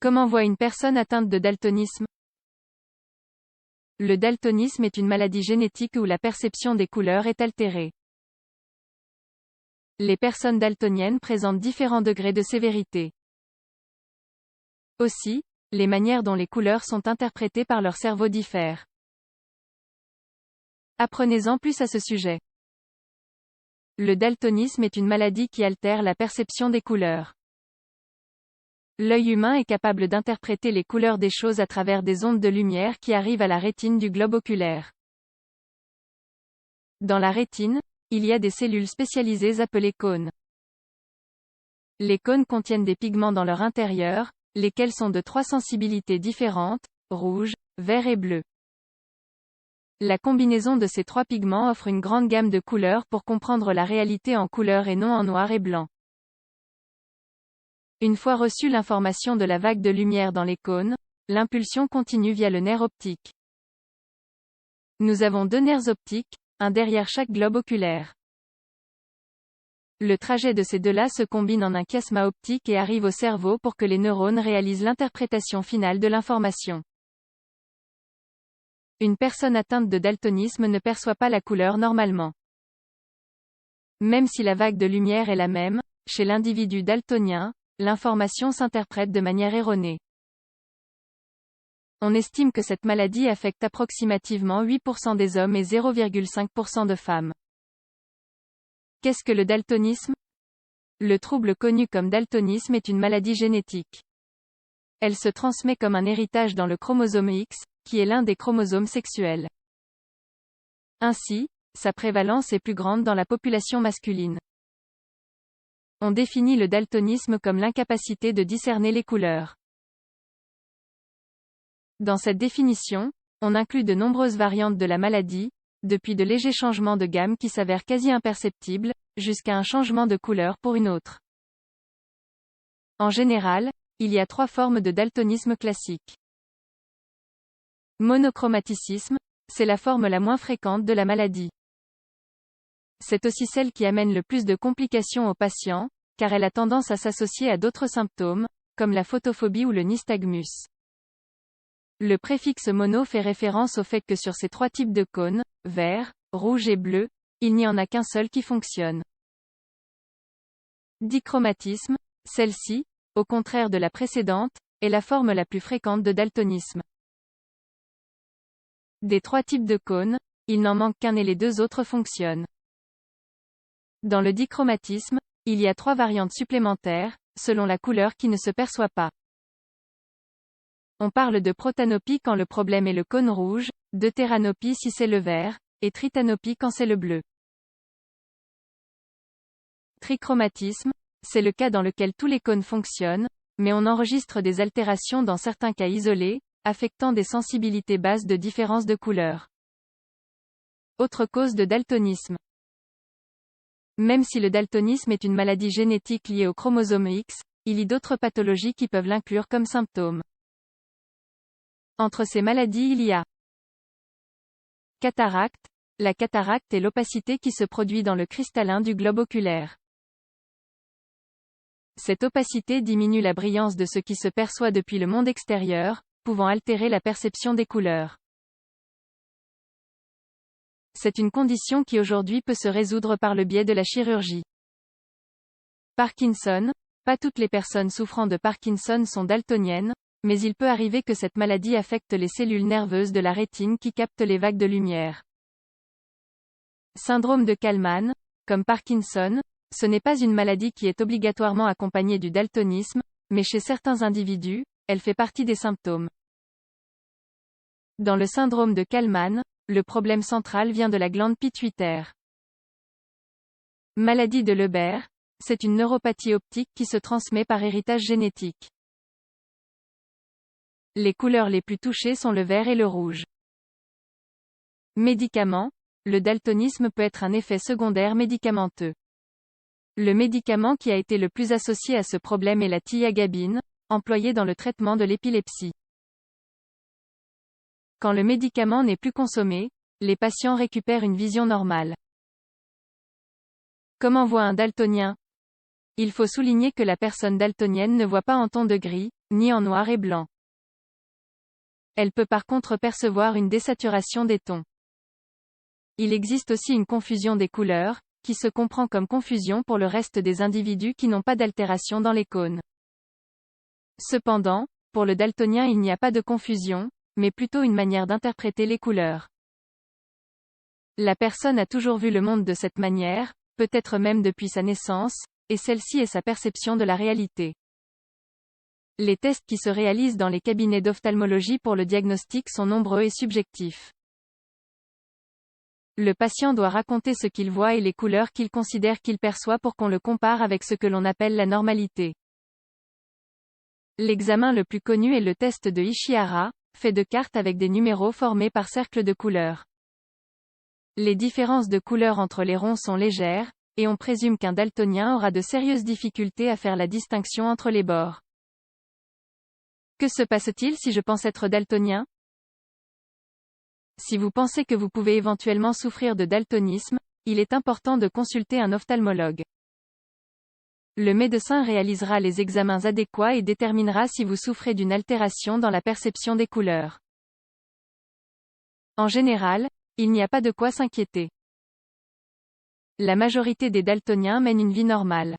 Comment voit une personne atteinte de daltonisme? Le daltonisme est une maladie génétique où la perception des couleurs est altérée. Les personnes daltoniennes présentent différents degrés de sévérité. Aussi, les manières dont les couleurs sont interprétées par leur cerveau diffèrent. Apprenez-en plus à ce sujet. Le daltonisme est une maladie qui altère la perception des couleurs. L'œil humain est capable d'interpréter les couleurs des choses à travers des ondes de lumière qui arrivent à la rétine du globe oculaire. Dans la rétine, il y a des cellules spécialisées appelées cônes. Les cônes contiennent des pigments dans leur intérieur, lesquels sont de 3 sensibilités différentes, rouge, vert et bleu. La combinaison de ces 3 pigments offre une grande gamme de couleurs pour comprendre la réalité en couleur et non en noir et blanc. Une fois reçue l'information de la vague de lumière dans les cônes, l'impulsion continue via le nerf optique. Nous avons 2 nerfs optiques, un derrière chaque globe oculaire. Le trajet de ces deux-là se combine en un chiasma optique et arrive au cerveau pour que les neurones réalisent l'interprétation finale de l'information. Une personne atteinte de daltonisme ne perçoit pas la couleur normalement. Même si la vague de lumière est la même, chez l'individu daltonien, l'information s'interprète de manière erronée. On estime que cette maladie affecte approximativement 8% des hommes et 0,5% de femmes. Qu'est-ce que le daltonisme? Le trouble connu comme daltonisme est une maladie génétique. Elle se transmet comme un héritage dans le chromosome X, qui est l'un des chromosomes sexuels. Ainsi, sa prévalence est plus grande dans la population masculine. On définit le daltonisme comme l'incapacité de discerner les couleurs. Dans cette définition, on inclut de nombreuses variantes de la maladie, depuis de légers changements de gamme qui s'avèrent quasi imperceptibles, jusqu'à un changement de couleur pour une autre. En général, il y a 3 formes de daltonisme classique. Monochromatisme, c'est la forme la moins fréquente de la maladie. C'est aussi celle qui amène le plus de complications aux patients, car elle a tendance à s'associer à d'autres symptômes, comme la photophobie ou le nystagmus. Le préfixe mono fait référence au fait que sur ces 3 types de cônes, vert, rouge et bleu, il n'y en a qu'un seul qui fonctionne. Dichromatisme, celle-ci, au contraire de la précédente, est la forme la plus fréquente de daltonisme. Des 3 types de cônes, il n'en manque qu'un et les 2 autres fonctionnent. Dans le dichromatisme, il y a 3 variantes supplémentaires, selon la couleur qui ne se perçoit pas. On parle de protanopie quand le problème est le cône rouge, deutéranopie si c'est le vert, et tritanopie quand c'est le bleu. Trichromatisme, c'est le cas dans lequel tous les cônes fonctionnent, mais on enregistre des altérations dans certains cas isolés, affectant des sensibilités basses de différence de couleur. Autre cause de daltonisme. Même si le daltonisme est une maladie génétique liée au chromosome X, il y a d'autres pathologies qui peuvent l'inclure comme symptôme. Entre ces maladies il y a cataracte. La cataracte est l'opacité qui se produit dans le cristallin du globe oculaire. Cette opacité diminue la brillance de ce qui se perçoit depuis le monde extérieur, pouvant altérer la perception des couleurs. C'est une condition qui aujourd'hui peut se résoudre par le biais de la chirurgie. Parkinson. Pas toutes les personnes souffrant de Parkinson sont daltoniennes, mais il peut arriver que cette maladie affecte les cellules nerveuses de la rétine qui captent les vagues de lumière. Syndrome de Kallmann. Comme Parkinson, ce n'est pas une maladie qui est obligatoirement accompagnée du daltonisme, mais chez certains individus, elle fait partie des symptômes. Dans le syndrome de Kallmann, le problème central vient de la glande pituitaire. Maladie de Leber. C'est une neuropathie optique qui se transmet par héritage génétique. Les couleurs les plus touchées sont le vert et le rouge. Médicaments. Le daltonisme peut être un effet secondaire médicamenteux. Le médicament qui a été le plus associé à ce problème est la thiagabine, employée dans le traitement de l'épilepsie. Quand le médicament n'est plus consommé, les patients récupèrent une vision normale. Comment voit un daltonien? Il faut souligner que la personne daltonienne ne voit pas en ton de gris, ni en noir et blanc. Elle peut par contre percevoir une désaturation des tons. Il existe aussi une confusion des couleurs, qui se comprend comme confusion pour le reste des individus qui n'ont pas d'altération dans les cônes. Cependant, pour le daltonien il n'y a pas de confusion, mais plutôt une manière d'interpréter les couleurs. La personne a toujours vu le monde de cette manière, peut-être même depuis sa naissance, et celle-ci est sa perception de la réalité. Les tests qui se réalisent dans les cabinets d'ophtalmologie pour le diagnostic sont nombreux et subjectifs. Le patient doit raconter ce qu'il voit et les couleurs qu'il considère qu'il perçoit pour qu'on le compare avec ce que l'on appelle la normalité. L'examen le plus connu est le test de Ishihara, fait de cartes avec des numéros formés par cercles de couleurs. Les différences de couleurs entre les ronds sont légères, et on présume qu'un daltonien aura de sérieuses difficultés à faire la distinction entre les bords. Que se passe-t-il si je pense être daltonien? Si vous pensez que vous pouvez éventuellement souffrir de daltonisme, il est important de consulter un ophtalmologue. Le médecin réalisera les examens adéquats et déterminera si vous souffrez d'une altération dans la perception des couleurs. En général, il n'y a pas de quoi s'inquiéter. La majorité des daltoniens mènent une vie normale.